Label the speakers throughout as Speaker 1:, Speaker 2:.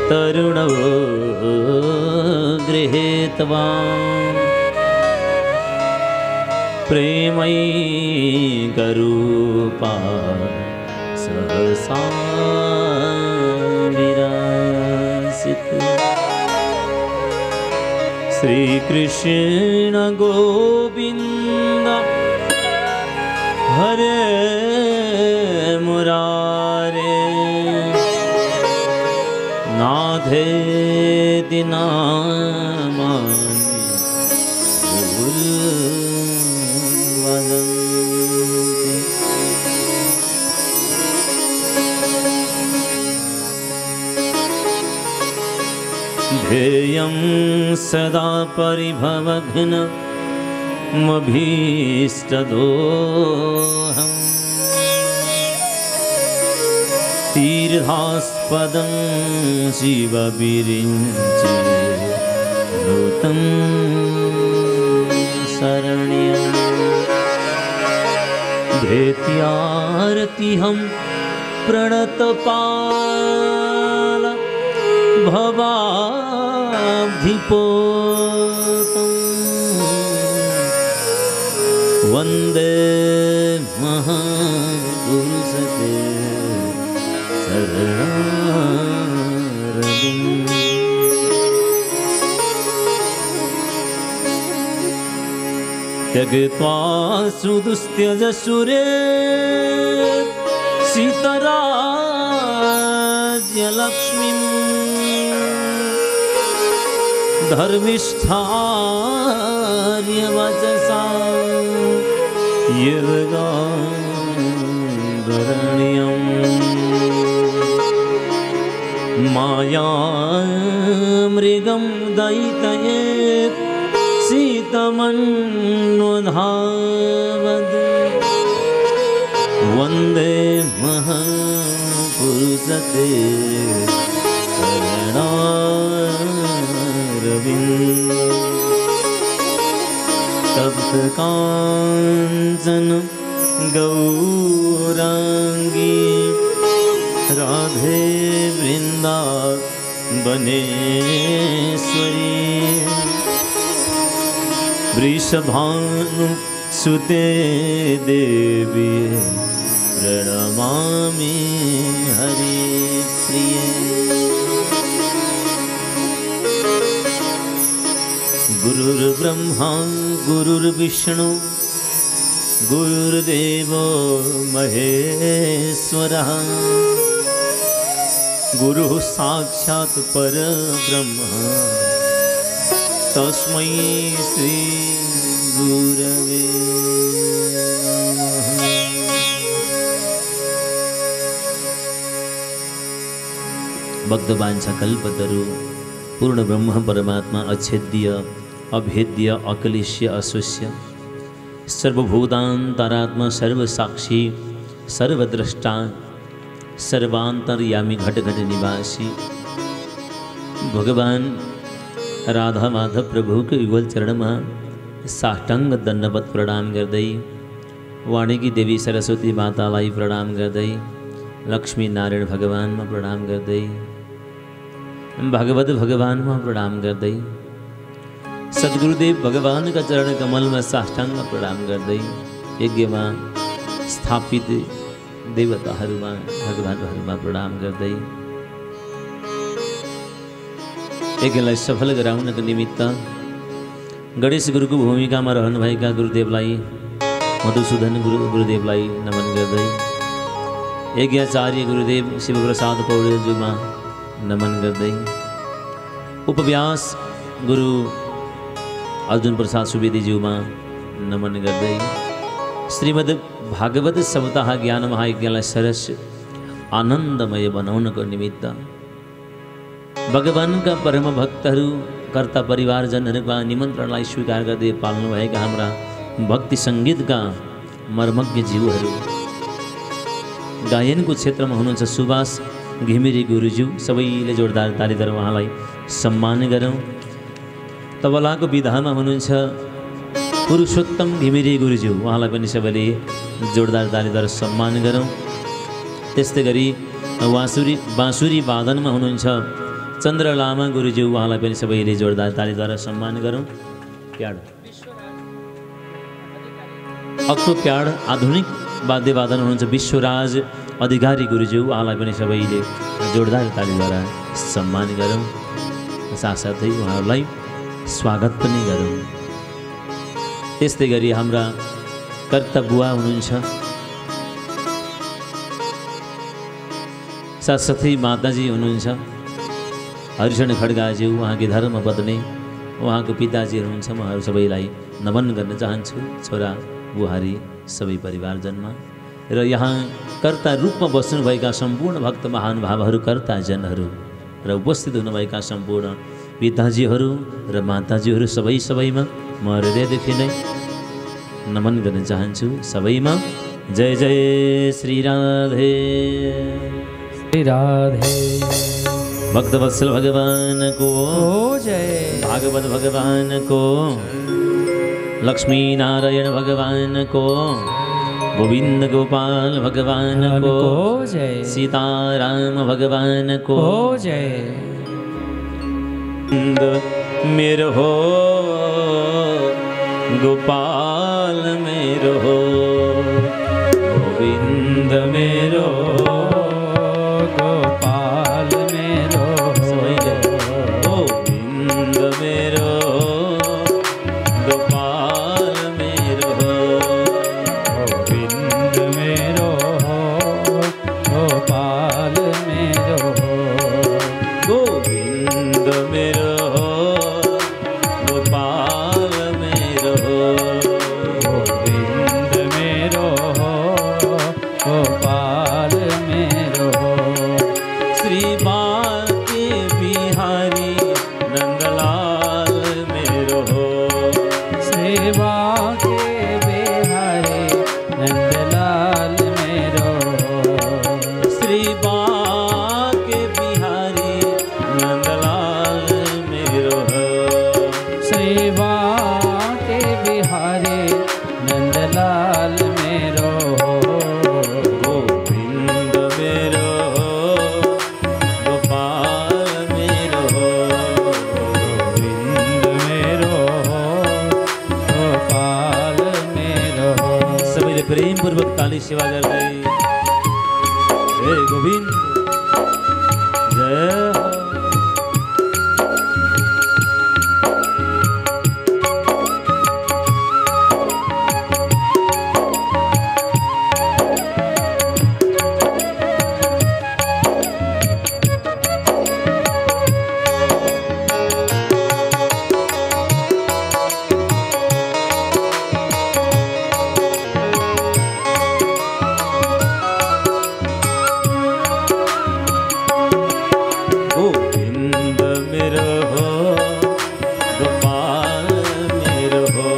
Speaker 1: तरुणो गृहीतवान् प्रेमैकरूपा सहसा विरासित श्री कृष्ण गोविंद हरे मुरारे नाथेति नामानि वदन्ति। ध्येयं सदा परिभवघ्नमभीष्टदोहम् तीर्थास्पदं शिवविरिञ्चे नूतं शरण्यं धेत्यार्तिहं प्रणतपाल भवाब्धिपोतं वन्दे महापुरुषते त्यक्त्वा सुदुस्त्यजसुरे सीतराज्यलक्ष्मीं धर्मिष्ठार्यवचसा यद्गान्धर्ण्यम् मायामृगं दयितये सीतमन्वधावद् वन्दे महापुरुषते शरणारविन्द तप्तकाञ्चन गौराङ्गी राधे वृन्दावनेश्वरी वृषभानुसुते देवी प्रणमामि हरिप्रिये। गुरुर्ब्रह्मा गुरुर्विष्णु गुरुर्देवो महेश्वरः गुरुः साक्षात् परब्रह्म तस्मै श्री गुरवे नमः। भक्तवांछा कल्पतरु पूर्ण ब्रह्म परमात्मा अछेद्य अभेद्य अकलिश्य अस्वस्य सर्वभूतांतरात्मा सर्वसाक्षी सर्वद्रष्टा सर्वांतर्यामी घट घट निवासी भगवान राधा माधव प्रभु के युगल चरण में साष्टांग दंडवत प्रणाम गर्दै वाणी की देवी सरस्वती मातालाई प्रणाम गर्दै लक्ष्मी नारायण भगवान में प्रणाम गर्दै भागवत भगवान में प्रणाम गर्दै सद्गुरुदेव भगवान का चरण कमल में साष्टांग प्रणाम गर्दै यज्ञ में स्थापित देवताहरूमा भगवानहरूमा प्रणाम गर्दै यज्ञलाई सफल गराउनको निमित्त गणेश गुरुको भूमिकामा रहनुभएका गुरुदेवलाई मधुसूदन गुरुदेवलाई नमन गर्दै यज्ञाचार्य गुरुदेव शिवप्रसाद पौडेलज्यूमा नमन गर्दै उपव्यास गुरु अर्जुन प्रसाद सुवेदीज्यूमा नमन गर्दै श्रीमद् भागवत सप्ताह ज्ञान महायज्ञलाई सरस आनन्दमय बनाउनको निमित्त भगवानका परम भक्तहरू कर्ता परिवारजनहरूका निमन्त्रणलाई स्वीकार गर्दै पाल्नुभएका हाम्रा भक्ति सङ्गीतका मर्मज्ञ जीवहरू गायनको क्षेत्रमा हुनुहुन्छ सुभाष घिमिरे गुरुज्यू सबैले जोरदार तालीद्वारा उहाँलाई सम्मान गरौँ। तबलाको विधामा हुनुहुन्छ पुरुषोत्तम घिमिरे गुरुज्यू उहाँलाई पनि सबैले जोरदार तालीद्वारा सम्मान गरौँ। त्यस्तै गरी बाँसुरी वादनमा हुनुहुन्छ चन्द्र लामा गुरुज्यू उहाँलाई पनि सबैले जोरदार तालीद्वारा सम्मान गरौँ। प्याड अक्टो प्याड आधुनिक वाद्यवादन हुनुहुन्छ विश्वराज अधिकारी गुरुज्यू उहाँलाई पनि सबैले जोरदार तालीद्वारा सम्मान गरौँ। साथसाथै उहाँहरूलाई स्वागत पनि गरौँ। त्यस्तै गरी हाम्रा कर्ता बुवा हुनुहुन्छ, साथसाथै माताजी हुनुहुन्छ हरिशरण खड्गाज्यू, उहाँकी धर्मपत्नी, उहाँको पिताजी हुनुहुन्छ। उहाँहरू सबैलाई नमन गर्न चाहन्छु, छोरा बुहारी सबै परिवारजनमा र यहाँ कर्ता रूपमा बस्नुभएका सम्पूर्ण भक्त महानुभावहरू, कर्ताजनहरू र उपस्थित हुनुभएका सम्पूर्ण पिताजीहरू र माताजीहरू सबैमा म हृदयदेखि नै नमन गर्न चाहन्छु। सबैमा जय जय श्री राधे
Speaker 2: श्री राधे।
Speaker 1: भक्तवत्सल भगवान को
Speaker 2: जय,
Speaker 1: भागवत भगवान को, लक्ष्मी नारायण भगवान को, गोविंद गोपाल भगवान को
Speaker 2: जय,
Speaker 1: सीताराम भगवान को
Speaker 2: जय।
Speaker 1: मेरो हो गोपाल मेरो हो, गोविंद मेरो
Speaker 2: गोपाल मेरो,
Speaker 1: गोविंद मेरो गोपाल मेरो,
Speaker 2: गोविंद मेरो गोपाल मेरो,
Speaker 1: गोविंद मेरो गोपाल मेरो,
Speaker 2: गोविंद मेरो गोपाल मेरो।
Speaker 1: श्री बांके बिहारी नंदलाल मेरो हो,
Speaker 2: सेवा के बिहारी नंदलाल मेरो,
Speaker 1: श्री बांके बिहारी नंदलाल मेरो हो,
Speaker 2: सेवा के बिहारी नंदलाल मेरो,
Speaker 1: गोविंद मेरो गोपाल मेरो,
Speaker 2: गोविंद मेरो गोपाल मेरो।
Speaker 1: सबैले प्रेमपूर्वक ताली सेवा गर्दै हे गोविंद जय हो। गोविंद मेरो हो गोपाल मेरो हो,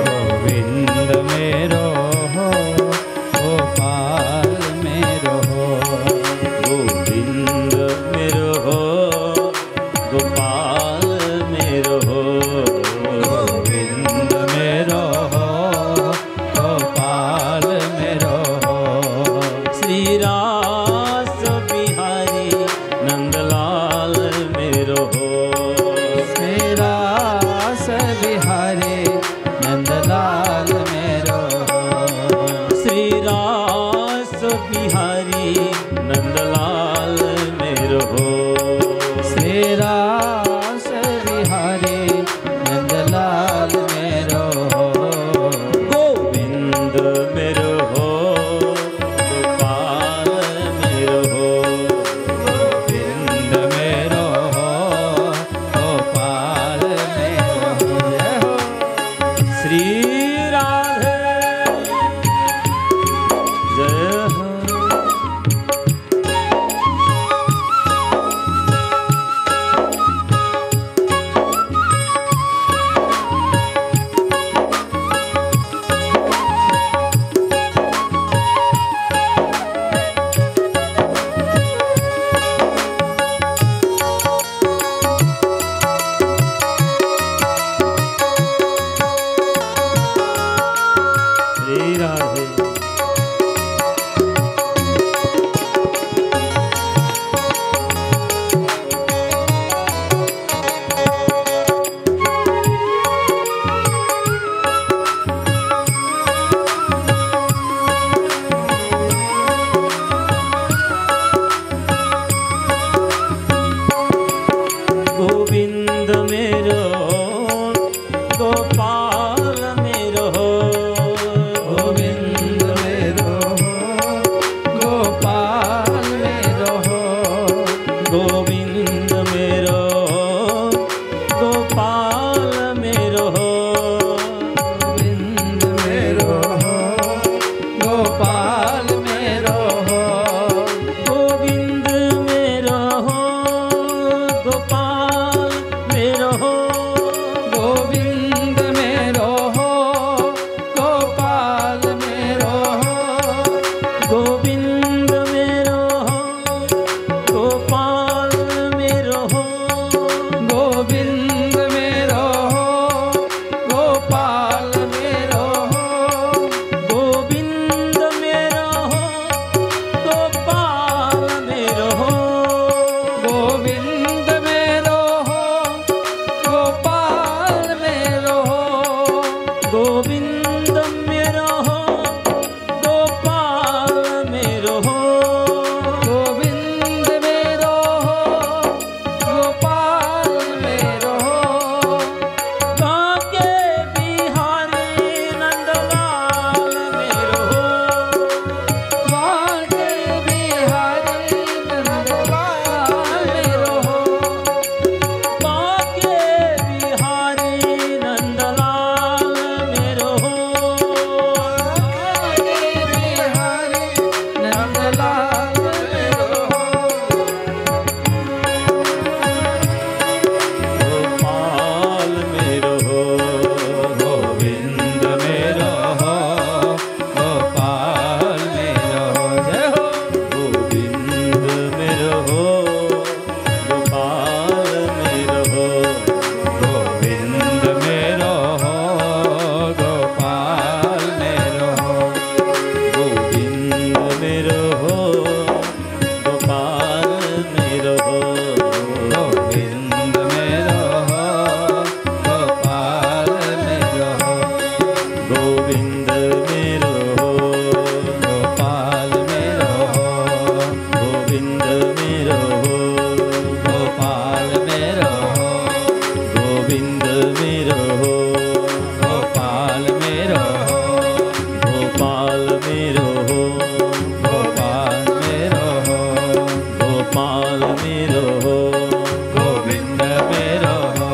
Speaker 2: गोविंद मेरो गोपाल मेरो,
Speaker 1: गोविंद मेरो हो गोपाल मेरो हो,
Speaker 2: गोविंद मेरो गोपाल मेरो।
Speaker 1: श्री रास बिहारी नंदलाल मेरो हो,
Speaker 2: मेरा बिहारी नंदलाल मेरो,
Speaker 1: श्री रास बिहारी नंदलाल मेरो हो,
Speaker 2: मेरा बिहारी नंदलाल मेरो,
Speaker 1: गोविंद मेरो हो गोपाल मेरो हो,
Speaker 2: गोविंद मेरो गोपाल मेरो। जय हो
Speaker 1: श्री राधे जय हो। गोविंद मेरो गोपाल मेरो हो,
Speaker 2: गोविंद मेरो हो, गोपाल मेरो हो,
Speaker 1: गोविंद मेरो हो गोपाल मेरो हो,
Speaker 2: गोविंद मेरो हो, गोपाल मेरो हो,
Speaker 1: गोविंद मेरो हो गोपाल मेरो हो,
Speaker 2: गोविंद मेरो हो, गोपाल मेरो हो,
Speaker 1: गोविंद मेरो हो गोपाल मेरो हो,
Speaker 2: गोविंद मेरो हो, गोपाल मेरो हो,
Speaker 1: गोविंद मेरो हो गोपाल मेरो हो,
Speaker 2: गोविंद मेरो हो, गोपाल मेरो हो,
Speaker 1: काके बिहारी नंदलाल मेरो हो,
Speaker 2: वाके बिहारी नंदलाल मेरो हो,
Speaker 1: काके बिहारी नंदलाल मेरो हो,
Speaker 2: वाके बिहारी नंदलाल मेरो हो,
Speaker 1: गोपाल मेरो हो
Speaker 2: गोविंद मेरो हो, गोपाल मेरो हो, जय हो।
Speaker 1: गोविंद मेरो हो गोपाल मेरो हो,
Speaker 2: गोविंद मेरो हो, गोपाल मेरो हो,
Speaker 1: गोविंद मेरो हो गोपाल मेरो हो,
Speaker 2: गोविंद मेरो हो, गोपाल मेरो हो,
Speaker 1: गोविंद मेरो हो
Speaker 2: गोपाल मेरो हो,
Speaker 1: गोविंद मेरो हो
Speaker 2: गोपाल मेरो हो,
Speaker 1: गोविंद मेरो हो
Speaker 2: गोपाल मेरो हो,
Speaker 1: गोपाल मेरो हो
Speaker 2: गोपाल मेरो हो,
Speaker 1: गोपाल मेरो हो
Speaker 2: गोविंद मेरो हो,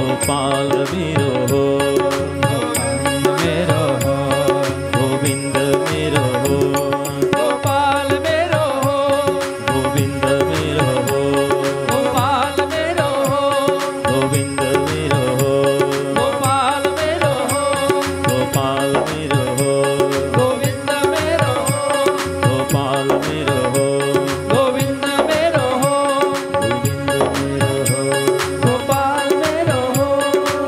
Speaker 1: गोपाल मेरो हो
Speaker 2: गोविंद मेरो हो,
Speaker 1: गोविंद मेरो हो
Speaker 2: गोपाल मेरो हो,
Speaker 1: गोविंद मेरो हो
Speaker 2: गोपाल मेरो हो,
Speaker 1: गोविंद मेरो हो
Speaker 2: गोपाल मेरो हो,
Speaker 1: गोपाल मेरो हो
Speaker 2: गोपाल मेरो हो,
Speaker 1: गोविंद मेरो हो
Speaker 2: गोविंद मेरो हो,
Speaker 1: गोपाल मेरो हो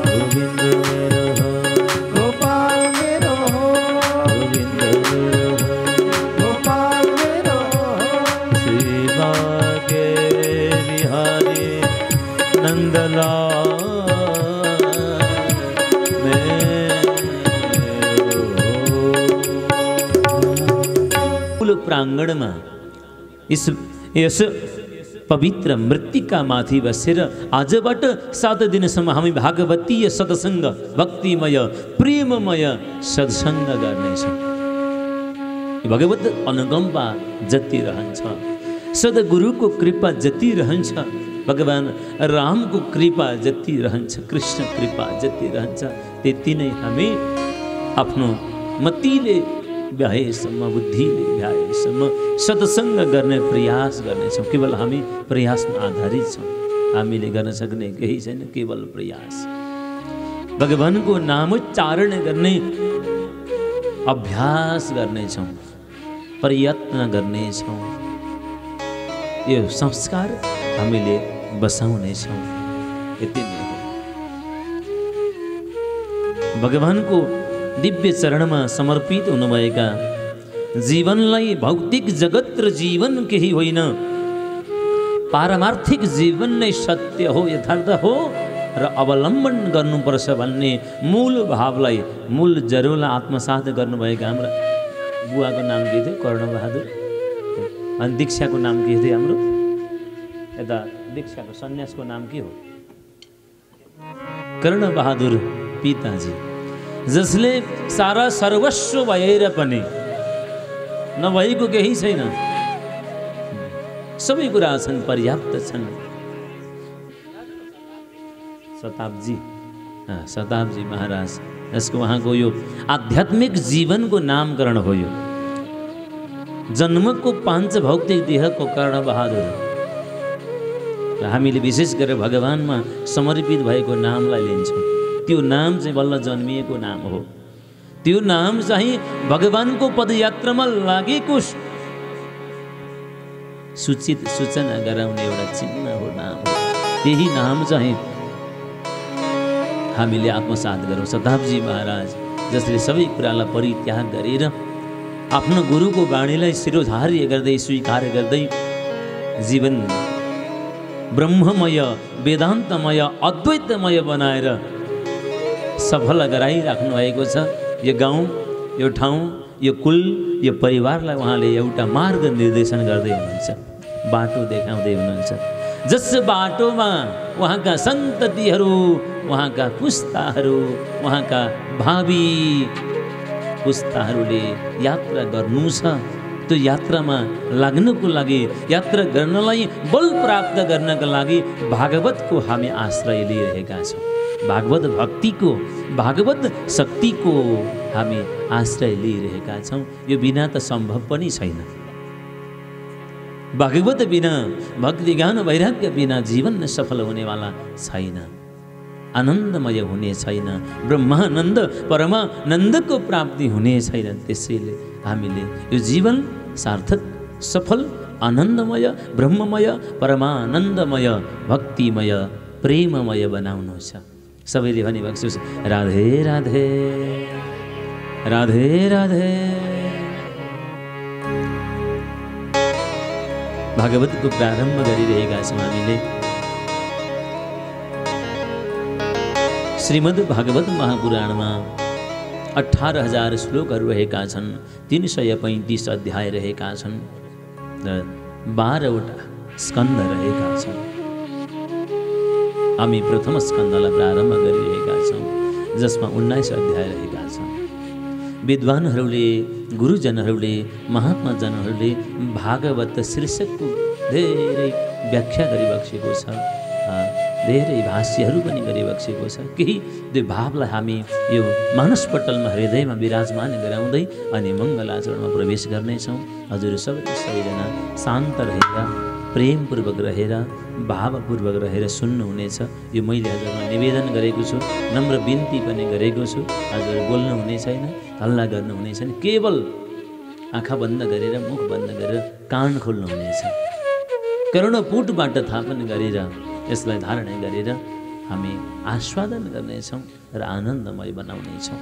Speaker 2: गोविंद मेरो हो,
Speaker 1: गोपाल मेरो हो
Speaker 2: गोविंद मेरो हो,
Speaker 1: गोपाल मेरो हो
Speaker 2: सेवा के बिहारी नंदलाल
Speaker 1: कुल प्रांगण में यस पवित्र मृत्तिका माथि बसेर आजबाट 7 दिनसम्म हामी भागवतीय सत्संग भक्तिमय प्रेममय सत्संग गर्नेछौँ। भगवत अनुकम्पा जति रहन्छ, सद्गुरुको कृपा जति रहन्छ, भगवान रामको कृपा जति रहन्छ, कृष्ण कृपा जति रहन्छ, त्यति नै हामी आफ्नो मतिले भ्याएसम्म बुद्धिले भ्याएसम्म सत्संग गर्ने प्रयास गर्नेछौँ। केवल हामी प्रयासमा आधारित छौँ, हामीले गर्न सक्ने केही छैन, केवल प्रयास। भगवानको नामोच्चारण गर्ने अभ्यास गर्नेछौँ, प्रयत्न गर्नेछौँ, यो संस्कार हामीले बसाउनेछौँ, यति नै हो। भगवानको दिव्य चरणमा समर्पित हुनुभएका जीवनलाई भौतिक जगत र जीवन केही होइन, पारमार्थिक जीवन नै सत्य हो, यथार्थ हो र अवलम्बन गर्नुपर्छ भन्ने मूल भावलाई, मूल जरुलाई आत्मसात गर्नुभएका हाम्रा बुवाको नाम के थियो? कर्णबहादुर। अनि दीक्षाको नाम के थियो हाम्रो? यता दीक्षाको सन्यासको नाम के हो? कर्णबहादुर पिताजी, जसले सारा सर्वस्व भएर पनि नभएको केही छैन, सबै कुरा छन्, पर्याप्त छन्। शताब्दी महाराज, यसको उहाँको यो आध्यात्मिक जीवनको नामकरण हो। यो जन्मको पाञ्च भौतिक देहको कर्णबहादुर र हामीले विशेष गरेर भगवानमा समर्पित भएको नामलाई लिन्छौँ। त्यो नाम चाहिँ बल्ल जन्मिएको नाम हो। त्यो नाम चाहिँ भगवानको पदयात्रामा लागेको सूचना गराउने एउटा चिन्ह हो, नाम हो। त्यही नाम चाहिँ हामीले आत्मसात गरौँ। शताब्दी महाराज जसले सबै कुरालाई परित्याग गरेर आफ्नो गुरुको वाणीलाई शिरोधार्य गर्दै स्वीकार गर्दै जीवन ब्रह्ममय, वेदान्तमय, अद्वैतमय बनाएर सफल गराइराख्नु भएको छ। यो गाउँ, यो ठाउँ, यो कुल, यो परिवारलाई उहाँले एउटा मार्ग निर्देशन गर्दै हुनुहुन्छ, बाटो देखाउँदै हुनुहुन्छ। जस बाटोमा उहाँका सन्ततिहरू, उहाँका पुस्ताहरू, उहाँका भावी पुस्ताहरूले यात्रा गर्नु छ। त्यो यात्रामा लाग्नको लागि, यात्रा गर्नलाई बल प्राप्त गर्नका लागि भागवतको हामी आश्रय लिइरहेका छौँ। भागवत भक्तिको, भागवत शक्तिको हामी आश्रय लिइरहेका छौँ। यो बिना त सम्भव पनि छैन। भागवत बिना, भक्ति ज्ञान वैराग्य बिना जीवन सफल हुनेवाला छैन, आनन्दमय हुने छैन, ब्रह्मानन्द परमानन्दको प्राप्ति हुने छैन। त्यसैले हामीले यो जीवन सार्थक, सफल, आनन्दमय, ब्रह्ममय, परमानन्दमय, भक्तिमय, प्रेममय बनाउनु छ। सबैले भने बक्सोस् राधे राधे राधे राधे। भागवतको प्रारम्भ गरिरहेका छौँ हामीले। श्रीमद् भागवत महापुराणमा 18,000 श्लोकहरू रहेका छन्, 335 अध्याय रहेका छन् र 12वटा स्कन्द रहेका छन्। हामी प्रथम स्कन्दलाई प्रारम्भ गरिरहेका छौँ, जसमा 19 अध्याय रहेका छन्। विद्वानहरूले, गुरुजनहरूले, महात्माजनहरूले भागवत शीर्षकको धेरै व्याख्या गरिबक्सेको छ, धेरै भाष्यहरू पनि गरिबक्सेको छ। केही त्यो भावलाई हामी यो मानसपटलमा, हृदयमा विराजमान गराउँदै अनि मङ्गलाचरणमा प्रवेश गर्नेछौँ। हजुर सबैजना शान्त रहेर, प्रेमपूर्वक रहेर, भावपूर्वक रहेर सुन्नुहुनेछ। यो मैले हजुरमा निवेदन गरेको छु, नम्र बिन्ती पनि गरेको छु। हजुर बोल्नुहुने छैन, हल्ला गर्नुहुने छैन, केवल आँखा बन्द गरेर, मुख बन्द गरेर कान खोल्नुहुनेछ। कर्णपुटबाट थापन गरेर यसलाई धारणा गरेर हामी आस्वादन गर्नेछौँ र आनन्दमय बनाउनेछौँ।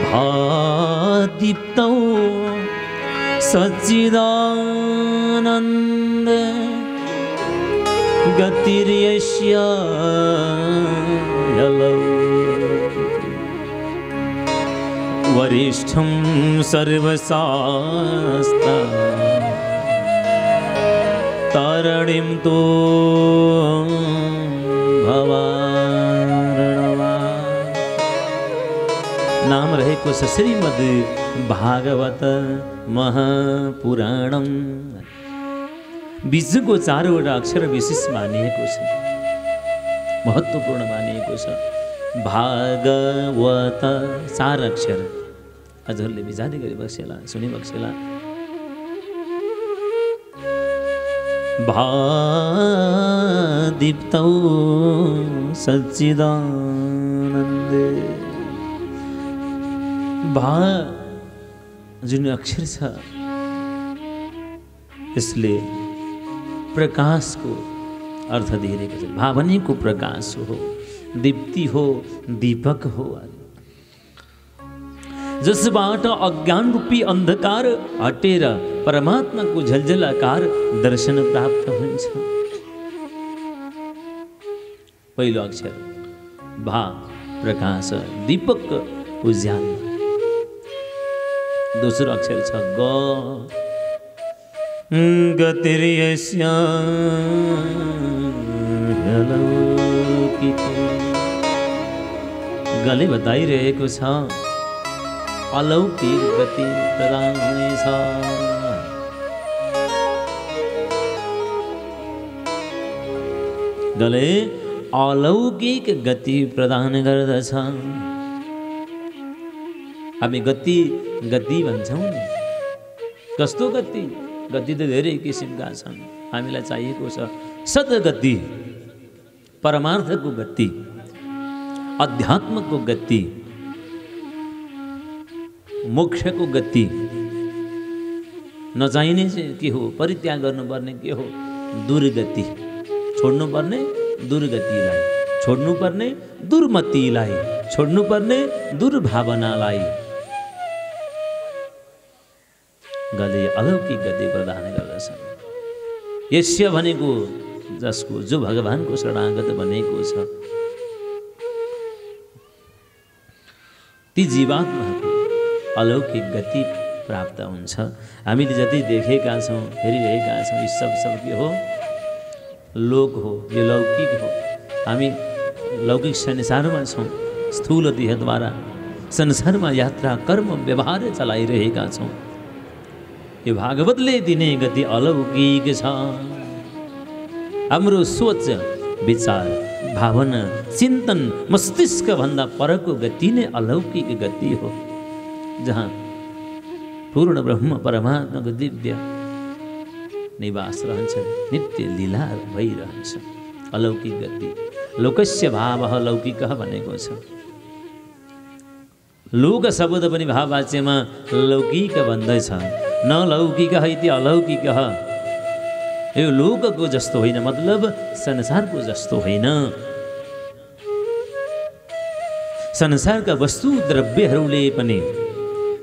Speaker 1: भादीप्तौ सच्चिदानन्द गतिर्यस्य वरिष्ठं सर्वशास्त्र तारणिं तो भवारणवा। नाम रहेको छ श्रीमद् भागवत महापुराणम। बीचको 4वटा अक्षर विशेष मानिएको छ, महत्त्वपूर्ण मानिएको छ। भागवत 4 अक्षर। हजुरले विचारै गरी बसेला, सुनि बसेला। भादीप्तौ सच्चिदानन्दे। भा जुन अक्षर छ यसले प्रकाशको अर्थ दिइरहेको छ। भा भनेको प्रकाश हो, दीप्ति हो, दीपक हो, जसबाट अज्ञान रूपी अन्धकार हटेर परमात्माको झलझलाकार दर्शन प्राप्त हुन्छ। पहिलो अक्षर भा, प्रकाश, दीपक, उज्यालो। दोस्रो अक्षर छ ग, गतिर्यस्य गले बताइरहेको छ अलौकिक गति प्रदान हुनेछ। जसले अलौकिक गति प्रदान गर्दछ। हामी गति गति भन्छौँ नि, कस्तो गति? गति त धेरै किसिमका छन्। हामीलाई चाहिएको छ सद्गति, परमार्थको गति, अध्यात्मको गति, मोक्षको गति। नचाहिने चाहिँ के हो? परित्याग गर्नुपर्ने के हो? दुर्गति। छोड्नुपर्ने दुर्गतिलाई, छोड्नुपर्ने दुर्मतिलाई, छोड्नुपर्ने दुर्भावनालाई। गले अलौकिक गति प्रदान गर्दछन्। यस्य भनेको जसको, जो भगवानको शरणागत बनेको छ, ती जीवात्माको अलौकिक गति प्राप्त हुन्छ। हामीले जति देखेका छौँ, हेरिरहेका छौँ, यी सब के हो? लोक हो, यो लौकिक हो। हामी लौकिक संसारमा छौँ, स्थूल देहद्वारा संसारमा यात्रा कर्म व्यवहार चलाइरहेका छौँ। यो भागवतले दिने गति अलौकिक छ। हाम्रो सोच विचार भावना चिन्तन मस्तिष्क भन्दा परको गति नै अलौकिक गति हो, जहाँ पूर्ण ब्रह्म परमात्माको दिव्य निवास रहन्छ, नित्य लीला भइरहन्छ। अलौकिक गति। लोकस्य भावः लौकिकः भनेको छ। लोक शब्द पनि भाववाच्यमा लौकिक भन्दैछ। न लौकिकः इति अलौकिकः। यो लोकको जस्तो होइन, मतलब संसारको जस्तो होइन। संसारका वस्तु द्रव्यहरूले पनि,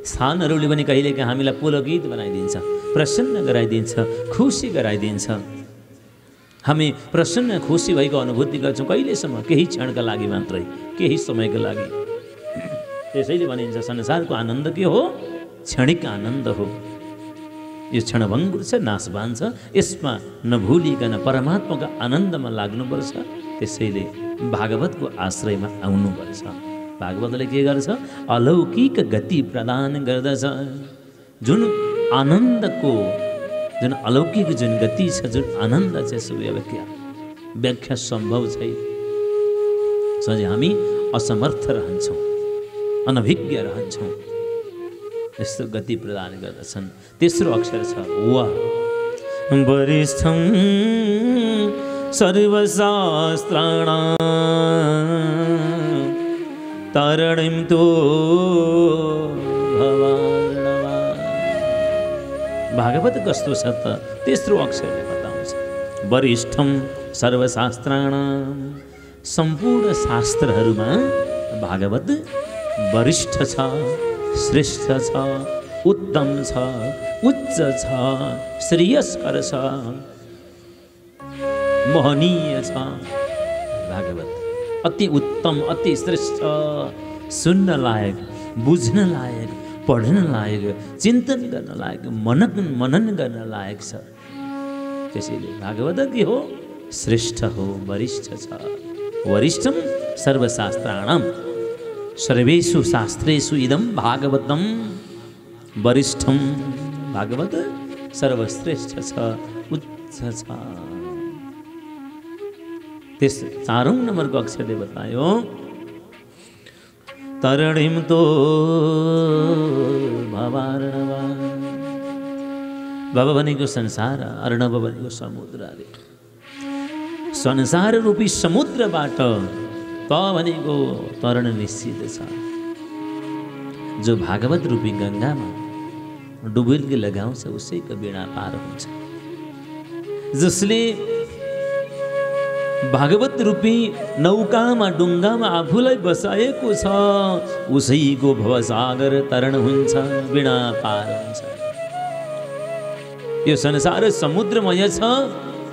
Speaker 1: स्थानहरूले पनि कहिलेकाहीँ हामीलाई पुलकित बनाइदिन्छ, प्रसन्न गराइदिन्छ, खुसी गराइदिन्छ। हामी प्रसन्न खुसी भएको अनुभूति गर्छौँ कहिलेसम्म? केही क्षणका लागि मात्रै, केही समयका लागि। त्यसैले भनिन्छ संसारको आनन्द के हो? क्षणिक आनन्द हो। यो क्षणभङ्गुर छ, नाशवान छ। यसमा नभुलिकन परमात्माको आनन्दमा लाग्नुपर्छ। त्यसैले भागवतको आश्रयमा आउनुपर्छ। भागवतले के गर्छ? अलौकिक गति प्रदान गर्दछ। जुन आनन्दको, जुन अलौकिक जुन गति छ, जुन आनन्द छ, सो व्याख्या सम्भव छैन। सधैँ हामी असमर्थ रहन्छौँ, अनभिज्ञ रहन्छौँ। यस्तो गति प्रदान गर्दछन्। तेस्रो अक्षर छ व। वरिष्ठं सर्वशास्त्राणां तरणिं तो भवार्णवा। भागवत कस्तो छ त? तेस्रो अक्षरले बताउँछ। वरिष्ठं सर्वशास्त्राणां, सम्पूर्ण शास्त्रहरूमा भागवत वरिष्ठ छ, श्रेष्ठ छ, उत्तम छ, उच्च छ, श्रेयस्कर छ, महनीय छ। भागवत अति उत्तम, अति श्रेष्ठ, सुन्न लायक, बुझ्न लायक, पढ्न लायक, चिन्तन गर्न लायक, मनन गर्न लायक छ। त्यसैले भागवत के हो? श्रेष्ठ हो, वरिष्ठ छ। वरिष्ठम सर्वशास्त्राणां, सर्वेषु शास्त्रेषु इदं भागवतं वरिष्ठम। भागवत सर्वश्रेष्ठ छ, उच्च छ। त्यस 4औं नम्बरको अक्षरले बतायो तरणिं तो भवार्णवा। भव भनेको संसार, अर्णव भनेको समुद्र। संसार रूपी समुद्रबाट त भनेको तरण निश्चित छ। जो भागवत रूपी गङ्गामा डुबुल्की लगाउँछ उसैको बेडा पार हुन्छ। जसले भागवत रूपी नौकामा डुङ्गामा आफूलाई बसाएको छ उसैको भवसागर तरण हुन्छ, बेडा पार हुन्छ। यो संसार समुद्रमय छ,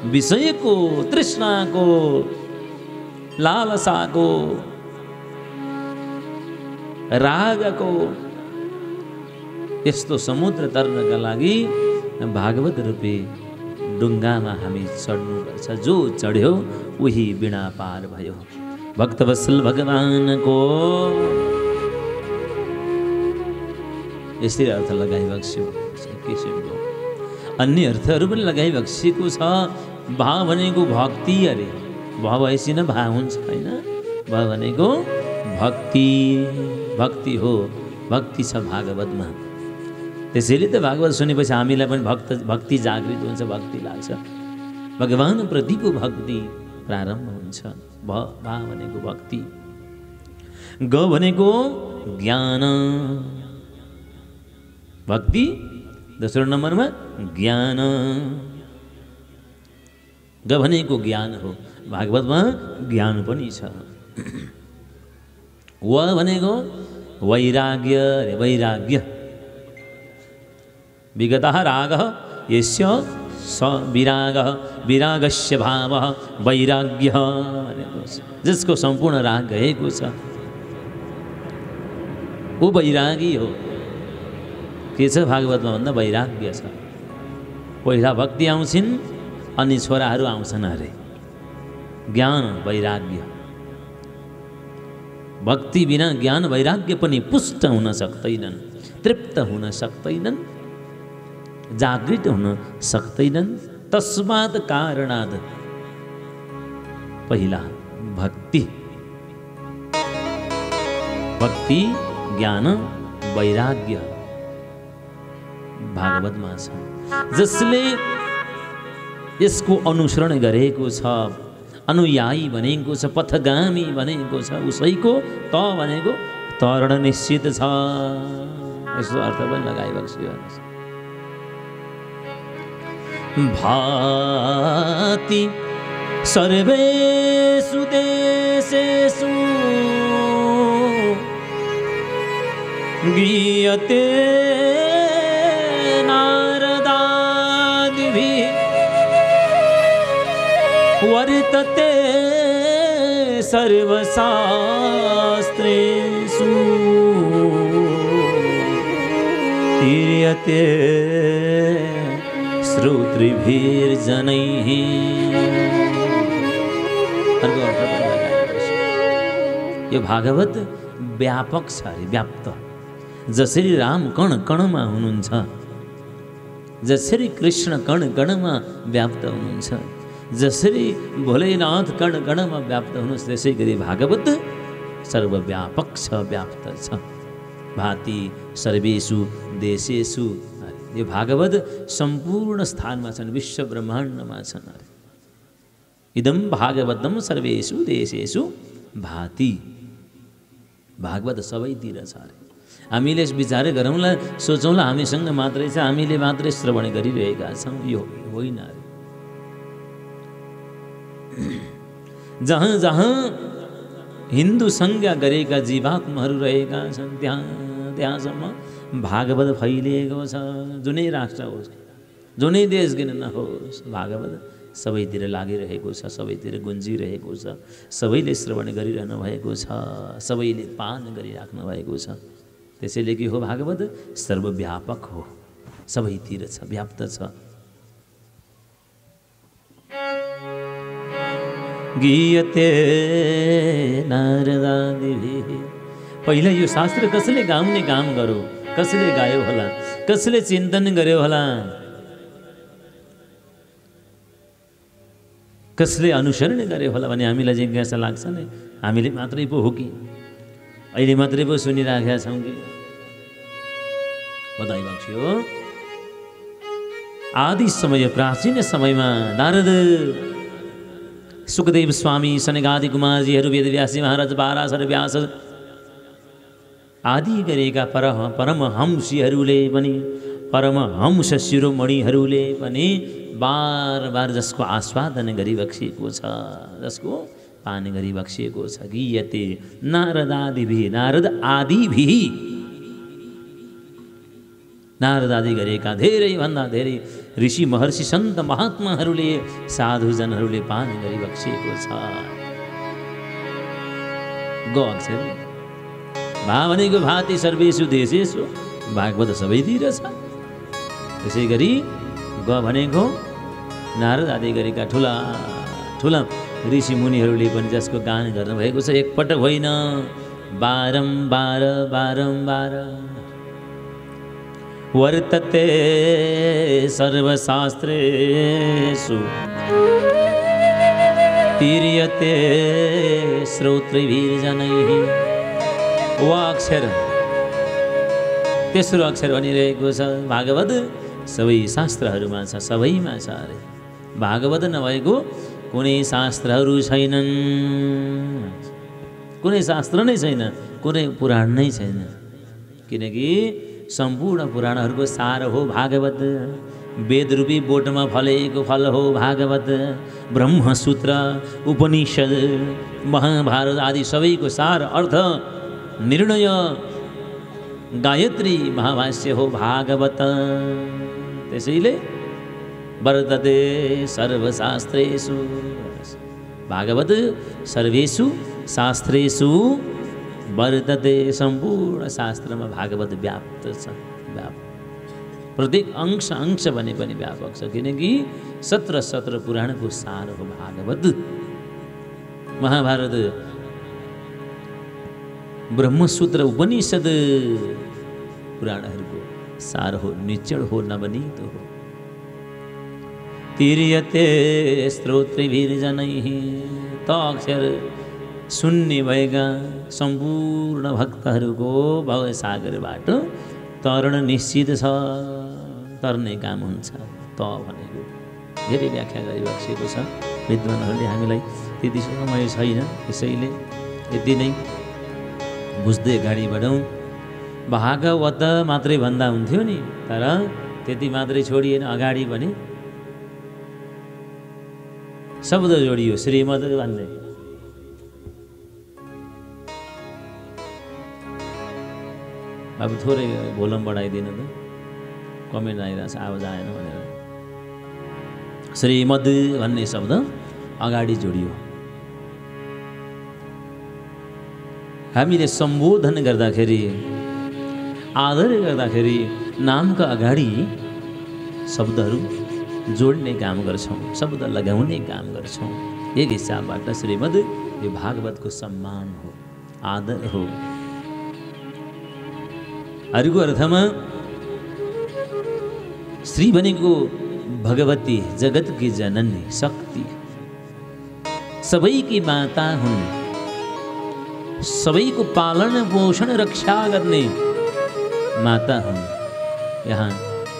Speaker 1: विषयको, तृष्णाको, लालसाको, रागको। यस्तो समुद्र तर्नका लागि भागवत रूपी डुङ्गामा हामी चढ्नुपर्छ। जो चढ्यो उही बिना पार भयो। भक्तवत्सल भगवानको यसरी अर्थ लगाइबक्स्यो किसिमको। अन्य अर्थहरू पनि लगाइबक्सिएको छ। भा भनेको भक्ति अरे, भ भएपछि न भा हुन्छ होइन। भ भनेको भक्ति, भक्ति हो, भक्ति छ भागवतमा। त्यसैले त भागवत सुनेपछि हामीलाई पनि भक्ति जागृत हुन्छ, भक्ति लाग्छ, भगवानप्रतिको भक्ति प्रारम्भ हुन्छ। भा भनेको भक्ति, ग भनेको ज्ञान, भक्ति दोस्रो नम्बरमा ज्ञान, ग भनेको ज्ञान हो, भागवतमा ज्ञान पनि छ। व भनेको वैराग्य, वैराग्य, विगतः रागः यस्य स विरागः, विरागस्य भावः वैराग्यः भनेको छ, जिसको सम्पूर्ण राग गएको छ ऊ वैरागी हो। के छ भागवतमा भन्दा वैराग्य छ। पहिला भक्ति आउँछिन् अनि छोराहरू आउँछन् अरे, ज्ञान वैराग्य। भक्ति बिना ज्ञान वैराग्य पनि पुष्ट हुन सक्दैनन्, तृप्त हुन सक्दैनन्, जागृत हुन सक्दैनन्। तस्मात् कारणात् पहिला भक्ति, भक्ति ज्ञान वैराग्य भागवतमा छ। जसले यसको अनुसरण गरेको छ, अनुयायी भनेको छ, पथगामी भनेको छ, उसैको त भनेको तरण निश्चित छ। यसको अर्थ पनि लगाइबक्स्यो। भाति सर्वेषु देशेषु गीयते नारदादिभिः वर्तते सर्वशास्त्रेषु तीर्यते श्रोतृभिर्जनैः। यो भागवत व्यापक छ अरे, व्याप्त। जसरी राम कण कणमा हुनुहुन्छ, जसरी कृष्ण कण कणमा व्याप्त हुनुहुन्छ, जसरी भोलेनाथ कण कणमा व्याप्त हुनुहुन्छ, त्यसै गरी भागवत सर्वव्यापक छ, व्याप्त छ। भाति सर्वेषु देशेषु, यो भागवत सम्पूर्ण स्थानमा छन्, विश्व ब्रह्माण्डमा छन्। इदं भागवतम सर्वेषु देशेषु भाति। भागवत सबैतिर छ अरे। हामीले विचार गरौँला, सोचौँला हामीसँग मात्रै छ, हामीले मात्रै श्रवण गरिरहेका छौँ, यो होइन अरे। जहाँ जहाँ हिन्दू संज्ञा गरेका जीवात्माहरू रहेका छन् त्यहाँसम्म भागवत फैलिएको छ। जुनै राष्ट्र होस्, जुनै देश किन नहोस्, भागवत सबैतिर लागिरहेको छ, सबैतिर गुन्जिरहेको छ, सबैले श्रवण गरिरहनु भएको छ, सबैले पान गरिराख्नु भएको छ। त्यसैले के हो, भागवत सर्वव्यापक हो, सबैतिर छ, व्याप्त छ। गीयते नारदादिभिः। पहिला यो शास्त्र कसले गाउने काम गर्यो, कसले गायो होला, कसले चिन्तन गर्यो होला, कसले अनुसरण गर्यो होला भने हामीलाई जिज्ञासा लाग्छ नि। हामीले मात्रै पो हो कि, अहिले मात्रै पो सुनिराखेका छौँ कि? बधाइबक्स्यो। आदि समय, प्राचीन समयमा नारद, सुखदेव स्वामी, सनकादि कुमारजीहरू, वेदव्यासी महाराज, पाराशर व्यास आदि गरेका परमहंसीहरूले पनि, परमहंस शिरोमणिहरूले पनि बार बार जसको आस्वादन गरिबक्सिएको छ, जसको पान गरिबक्सिएको छ। गीयते नारदादिभिः, नारद आदिभिः, नारद आदि गरेका धेरैभन्दा धेरै ऋषि महर्षि सन्त महात्माहरूले, साधुजनहरूले पान गरिबक्सिएको छ। ग अक्षर भा भनेको भाति सर्वेषु देशेषु, भागवत सबैतिर छ। त्यसै गरी ग भनेको नारद आदि गरेका ठुला ठुला ऋषि मुनिहरूले पनि जसको गान गर्नुभएको छ, एकपटक होइन, बारम्बार बारम्बार। वर्तते सर्वशास्त्रेषु तीर्यते श्रोतृभिर्जनैः। वा अक्षर तेस्रो अक्षर भनिरहेको छ भागवत सबै शास्त्रहरूमा छ, सबैमा छ अरे। भागवत नभएको कुनै शास्त्रहरू छैनन्, कुनै शास्त्र नै छैन, कुनै पुराण नै छैन, किनकि सम्पूर्ण पुराणहरूको सार हो भागवत। वेदरूपी बोटमा फलेको फल हो भागवत। ब्रह्मसूत्र, उपनिषद, महाभारत आदि सबैको सार, अर्थ, निर्णय, गायत्री महाभाष्य हो भागवत। त्यसैले वर्तते सर्वशास्त्रेषु, भागवत सर्वेषु शास्त्रेषु वर्तते, सम्पूर्ण शास्त्रमा भागवत व्याप्त छ। प्रत्येक अंश अंश भने पनि व्यापक छ, किनकि 17 पुराणको सार हो भागवत। महाभारत, ब्रह्मसूत्र, उपनिषद पुराणहरूको सार हो, निचड हो, नवनीत हो। तीर्यते श्रोतृभिर्जनैः, त अक्षर सुन्ने भएका सम्पूर्ण भक्तहरूको भवसागरबाट तरण निश्चित छ, तर्ने काम हुन्छ। त भनेको धेरै व्याख्या गरिबसेको छ विद्वानहरूले, हामीलाई त्यति समय छैन, त्यसैले यति नै बुझ्दै अगाडि बढौँ। भागवत मात्रै भन्दा हुन्थ्यो नि, तर त्यति मात्रै छोडिएन, अगाडि पनि शब्द जोडियो श्रीमद् भन्दै। अब थोरै भोलम बढाइदिनु त, कमेन्ट आइरहेछ आवाज आएन भनेर। श्रीमद् भन्ने शब्द अगाडि जोडियो। हामीले सम्बोधन गर्दाखेरि, आदर गर्दाखेरि नामका अगाडि शब्दहरू जोड्ने काम गर्छौँ, शब्द लगाउने काम गर्छौँ। एक हिसाबबाट श्रीमद् यो भागवतको सम्मान हो, आदर हो। अर्को अर्थमा श्री भनेको भगवती, जगतकी जननी, शक्ति, सबैकी माता हुन्, सबैको पालन पोषण रक्षा गर्ने माता हुन्। यहाँ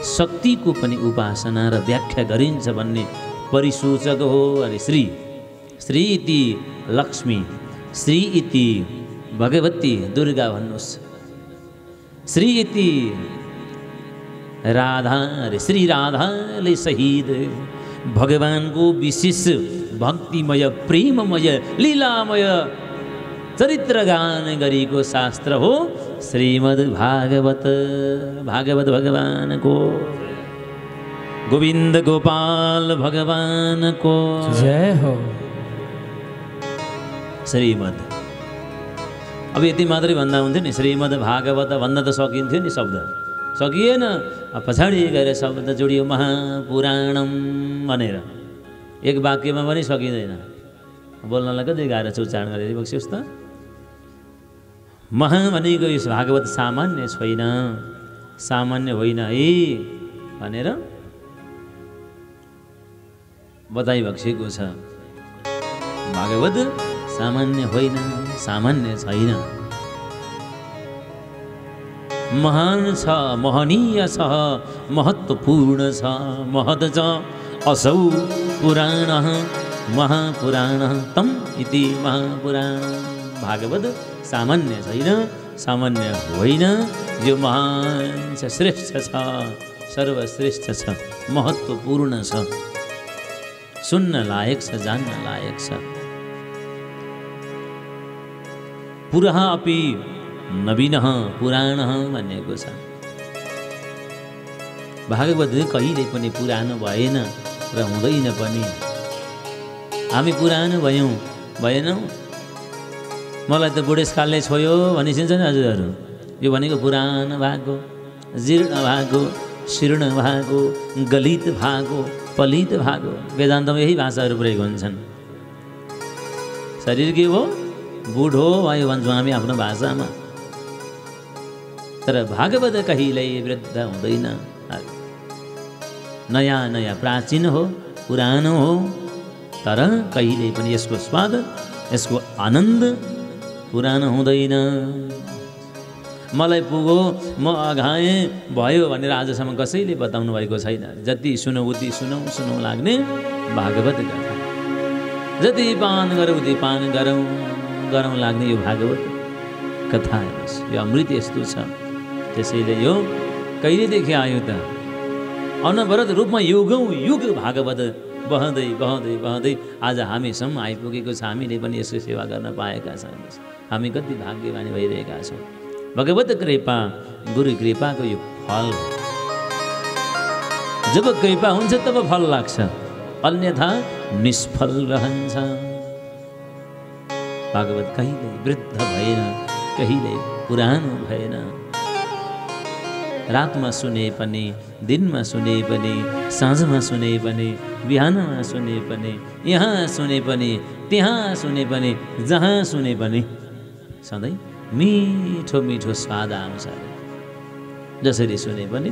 Speaker 1: शक्तिको पनि उपासना र व्याख्या गरिन्छ भन्ने परिसूचक हो। अरे श्री, श्री इति लक्ष्मी, श्री इति भगवती दुर्गा भन्नुहोस्, श्री इति राधा, अरे श्री राधाले सहित भगवानको विशेष भक्तिमय, प्रेममय, लीलामय चरित्र गान गरेको शास्त्र हो श्रीमद् भागवत। भागवत भगवानको, गोविंद गोपाल भगवानको
Speaker 3: जय हो।
Speaker 1: श्रीमद्, अब यति मात्रै भन्दा हुन्थ्यो नि, श्रीमद् भागवत भन्न त सकिन्थ्यो नि, शब्द सकिएन। पछाडि गएर शब्द जोडियो महापुराणम भनेर, एक वाक्यमा पनि सकिँदैन। बोल्नलाई कति गाह्रो छ, उच्चारण गरेर बक्सियोस् त। महा भनेको यस भागवत सामान्य छैन, सामान्य होइन है भनेर बताइबक्सेको छ। भागवत सामान्य होइन, सामान्य छैन, महान छ, महनीय छ, महत्त्वपूर्ण छ, महत् छ। असौ पुराण महापुराण तम इति महापुराण। भागवत सामान्य छैन, सामान्य होइन, यो महान छ, श्रेष्ठ छ, सर्वश्रेष्ठ छ, महत्त्वपूर्ण छ, सुन्न लायक छ, जान्न लायक छ। पुरः अपि नवीनः पुराणः भनेको छ। भागवत कहिले पनि पुरानो भएन र हुँदैन पनि। हामी पुरानो भएनौँ। मलाई त बुढेसकालले छोयो भनिसिन्छ नि हजुरहरू। यो भनेको पुरानो भएको, जीर्ण भएको, शीर्ण भएको, गलित भएको, पलित भएको। वेदान्तमा यही भाषाहरू प्रयोग हुन्छन्। शरीर के हो, बुढो भयो भन्छौँ हामी आफ्नो भाषामा। तर भागवत कहिल्यै वृद्ध हुँदैन। नयाँ नयाँ प्राचीन हो, पुरानो हो, तर कहिल्यै पनि यसको स्वाद, यसको आनन्द पुरानो हुँदैन। मलाई पुगो, म अघाएँ भयो भनेर आजसम्म कसैले बताउनु भएको छैन। जति सुनौ उति सुनौ सुनौ लाग्ने भागवत कथा, जति पान गरौँ उति पान गरौँ गरौँ लाग्ने यो भागवत कथा हेर्नुहोस्, यो अमृत यस्तो छ। त्यसैले यो कहिलेदेखि आयो त? अनवरत रूपमा युगौँ युग भागवत बहँदै बहँदै बहँदै आज हामीसम्म आइपुगेको छ। हामीले पनि यसको सेवा गर्न पाएका छौँ। हामी कति भाग्यवानी भइरहेका छौँ। भगवत कृपा, गुरु कृपाको यो फल। जब कृपा हुन्छ तब फल लाग्छ, अन्यथा निष्फल रहन्छ। भागवत कहिल्यै वृद्ध भएन, कहिल्यै पुरानो भएन। रातमा सुने पनि, दिनमा सुने पनि, साँझमा सुने पनि, बिहानमा सुने पनि, यहाँ सुने पनि, त्यहाँ सुने पनि, जहाँ सुने पनि सधैँ मिठो मिठो स्वाद आउँछ। जसरी सुने पनि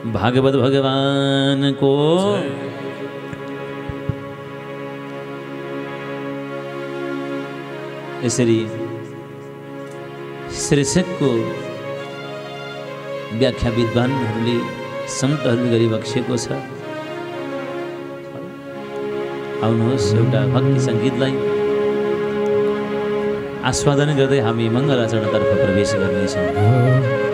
Speaker 1: भागवत भगवानको यसरी शीर्षकको व्याख्या विद्वानहरूले सन्तहरूले गरिबक्सेको छ। आउनुहोस् एउटा भक्ति सङ्गीतलाई आस्वादन गर्दै हामी मङ्गलाचरणतर्फ प्रवेश गर्नेछौँ।